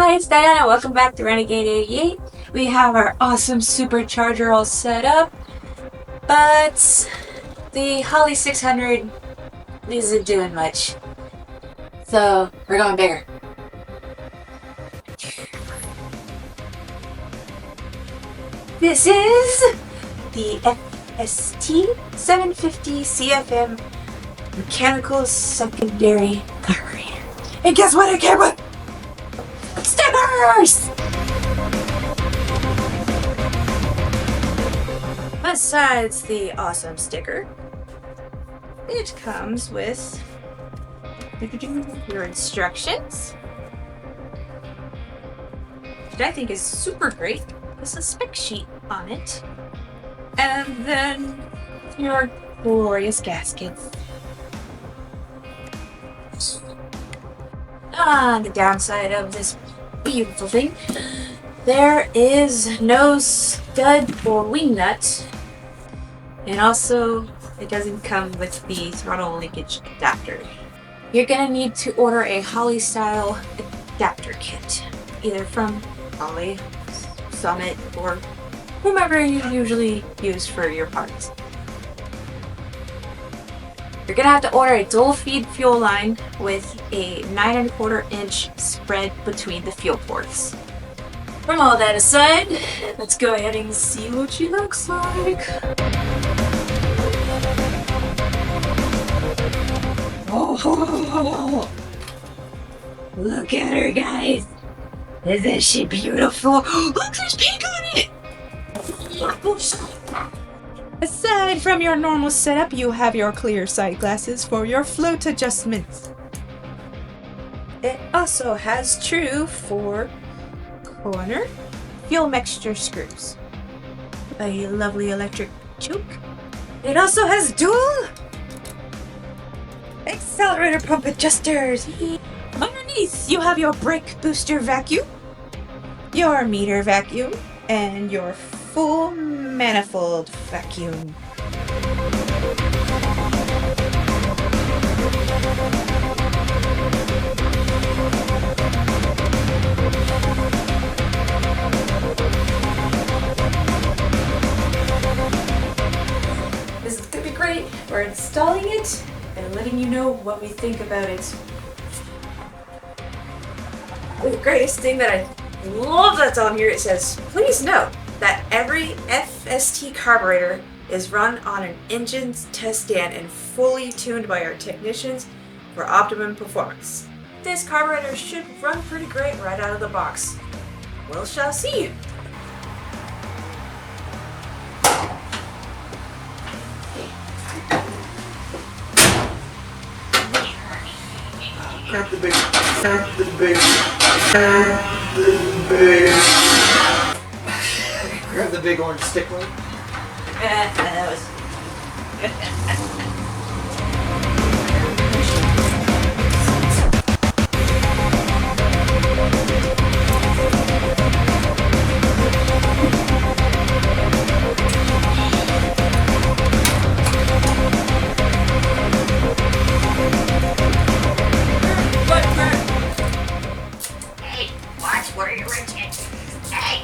Hi, it's Diana. Welcome back to Renegade 88. We have our awesome supercharger all set up, but the Holly 600 isn't doing much. So we're going bigger. This is the FST 750 CFM mechanical secondary carburetor. And guess what it came with? Stickers! Besides the awesome sticker, it comes with your instructions, which I think is super great. There's a spec sheet on it, and then your glorious gaskets. On the downside of this beautiful thing, there is no stud or wing nut, and also it doesn't come with the throttle linkage adapter. You're gonna need to order a Holly style adapter kit, either from Holly, Summit, or whomever you usually use for your parts. You're gonna have to order a dual feed fuel line with a 9 1/4 inch spread between the fuel ports. From all that aside, let's go ahead and see what she looks like. Oh, look at her, guys. Isn't she beautiful? Look, there's pink on it. Aside from your normal setup, you have your clear sight glasses for your float adjustments. It also has true 4-corner fuel mixture screws, a lovely electric choke. It also has dual accelerator pump adjusters. Underneath, you have your brake booster vacuum, your meter vacuum, and your full manifold vacuum. This is gonna be great. We're installing it and letting you know what we think about it. The greatest thing that I love that's on here, it says, please note that every FST carburetor is run on an engine's test stand and fully tuned by our technicians for optimum performance. This carburetor should run pretty great right out of the box. We shall see. Grab the big, grab the big, grab the big. Grab the big orange stick one. That was... Hey, watch where you're reaching. Hey,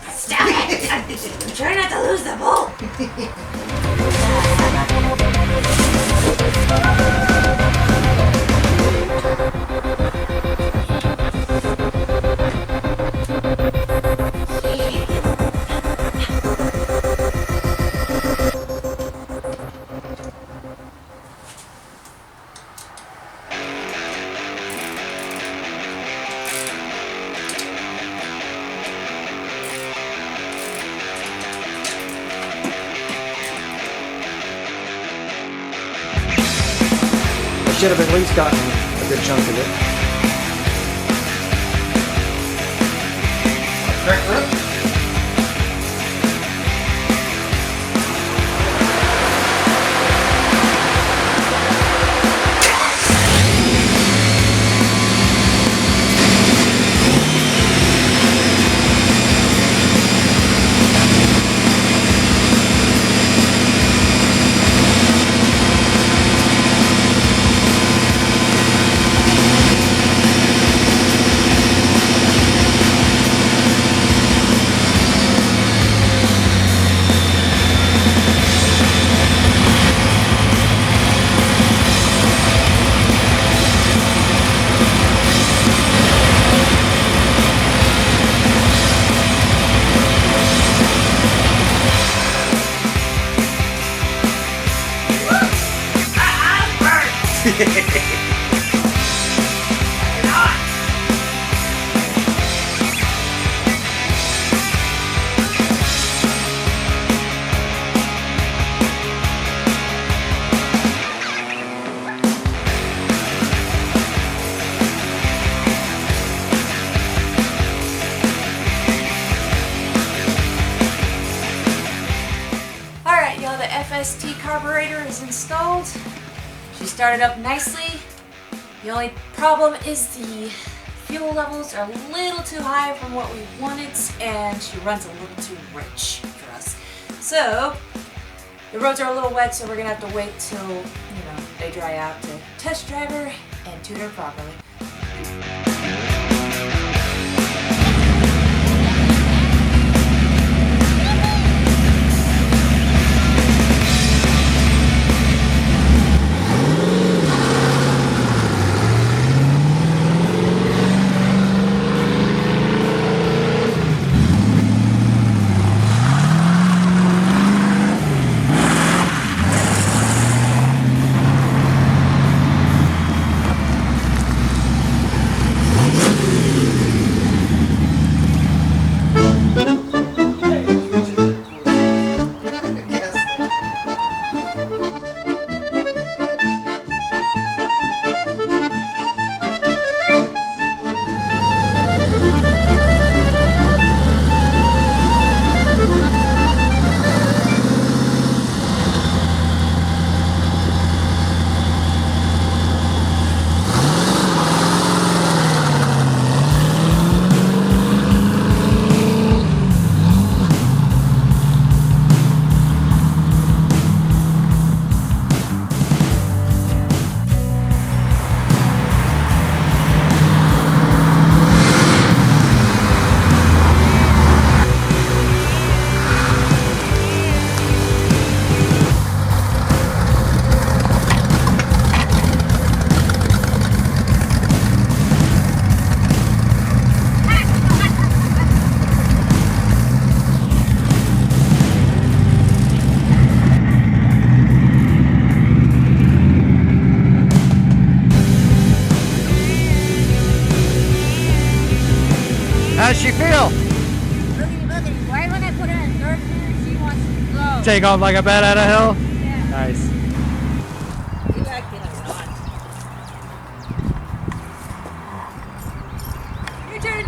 stop it! Try not to lose the ball. Should have at least gotten a good chunk of it. Crack her up. FST carburetor is installed. She started up nicely. The only problem is the fuel levels are a little too high from what we wanted, and she runs a little too rich for us. So the roads are a little wet, so we're gonna have to wait till they dry out to test drive her and tune her properly. How's she feel? Boogie. Right when I put her in third gear, she wants to go. Take off like a bat out of hill? Yeah. Nice. You acting like not. Your turn.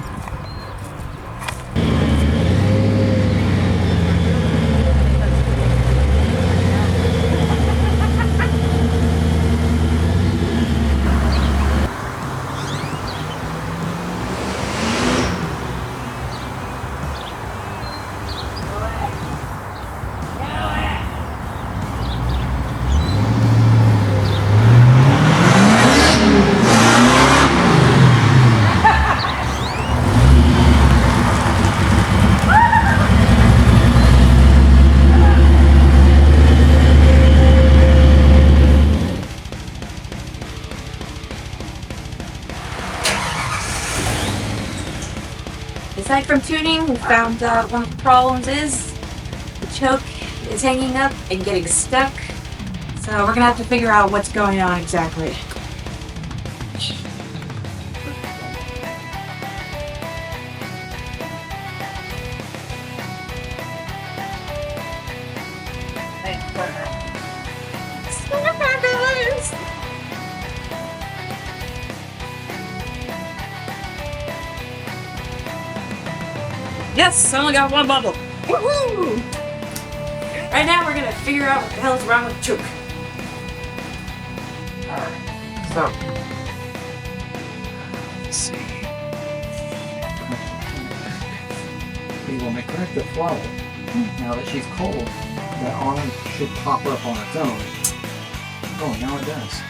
Aside from tuning, we found one of the problems is the choke is hanging up and getting stuck. So we're gonna have to figure out what's going on exactly. Yes, I only got one bubble. Woohoo! Right now we're gonna figure out what the hell's wrong with the choke. Alright, so let's see. We will make corrective flow. Now that she's cold, that arm should pop up on its own. Oh, now it does.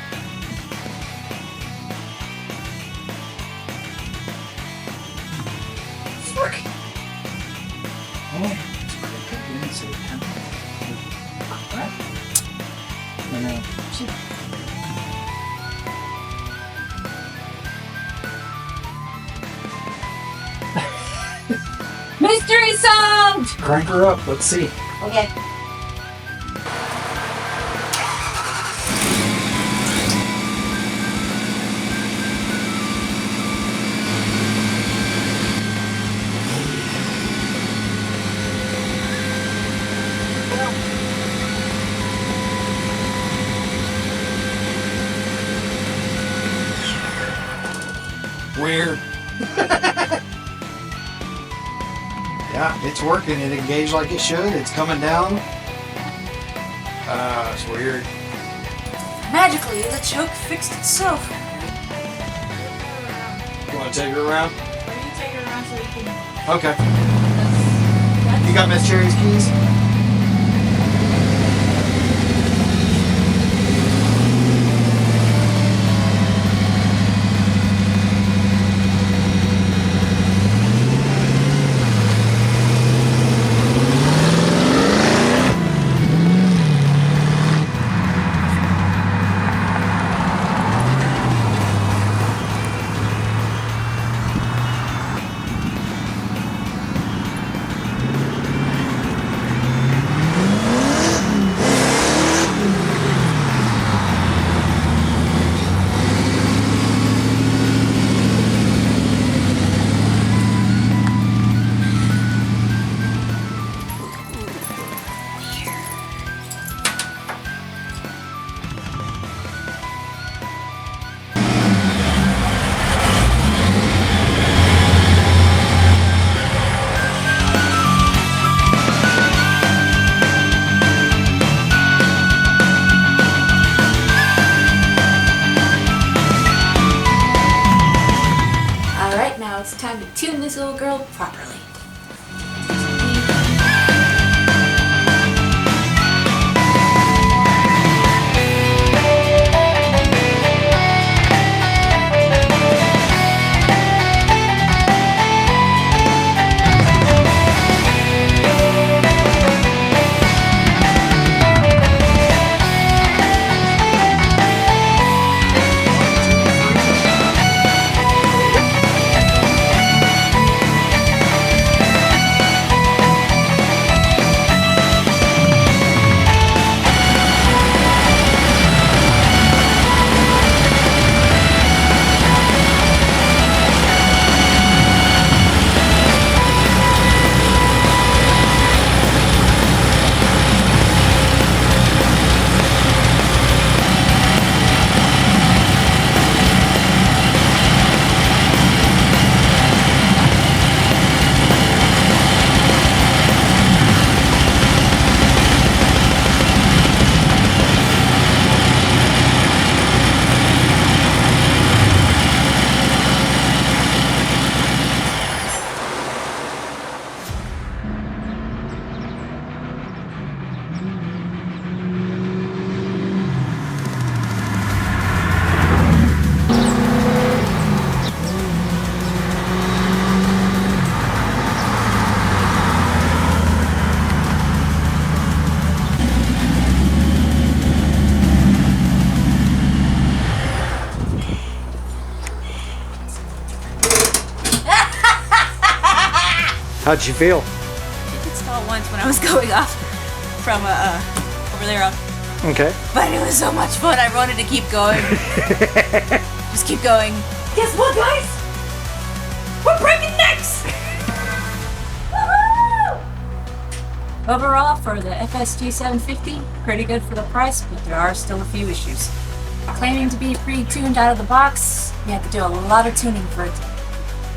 Frick. Oh, it's pretty good. We didn't say that. Right? And now, Mystery solved! crank her up. Let's see. Okay. Weird. Yeah, it's working. It engaged like it should. It's coming down. It's weird. Magically, the choke fixed itself. You want to take her around? You take it around so you can. Okay. You got Miss Cherry's keys? Alright, now it's time to tune this little girl properly. How'd you feel? It did stall once when I was going off from over there. Okay. But it was so much fun. I wanted to keep going. Just keep going. Guess what, guys? We're breaking necks! Woohoo! Overall, for the FST 750, pretty good for the price, but there are still a few issues. Claiming to be pre-tuned out of the box, you have to do a lot of tuning for it.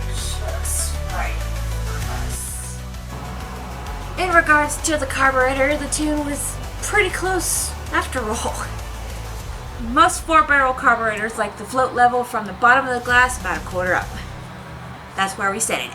Just right for us. In regards to the carburetor, the tune was pretty close after all. Most 4-barrel carburetors like the float level from the bottom of the glass about a quarter up. That's where we set it.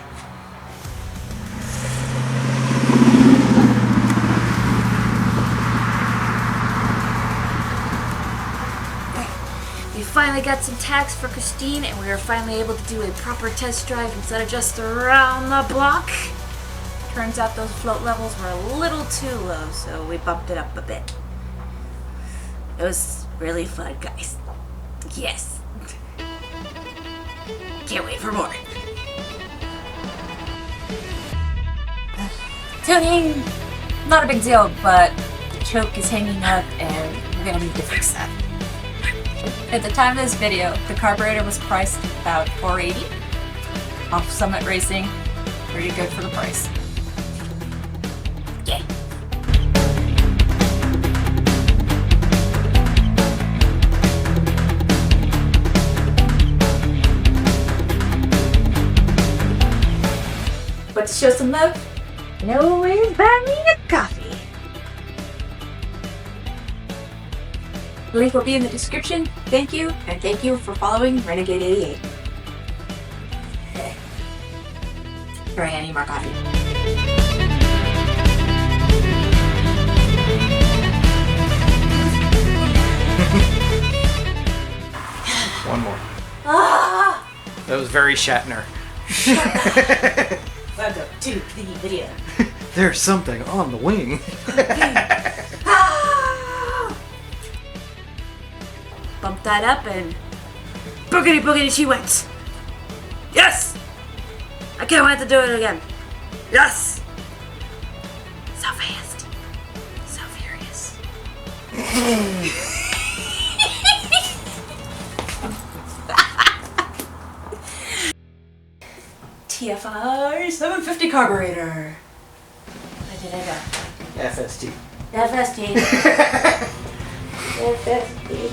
We finally got some tags for Christine, and we were finally able to do a proper test drive instead of just around the block. Turns out those float levels were a little too low, so we bumped it up a bit. It was really fun, guys. Yes. Can't wait for more. Tuning, not a big deal, but the choke is hanging up and we're gonna need to fix that. At the time of this video, the carburetor was priced about $480 off Summit Racing. Pretty good for the price. Yeah. But to show some love, you know where to buy me a coffee. The link will be in the description. Thank you, and thank you for following Renegade 88. Alright, I need more coffee. One more. Ah! That was very Shatner. Welcome to the video. There's something on the wing. Ah! Bump that up and boogity boogity she went. Yes! I can't wait to do it again. Yes! So fast. So furious. TFR 750 carburetor. Where did I go? FST. FST. FST.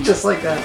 Just like that.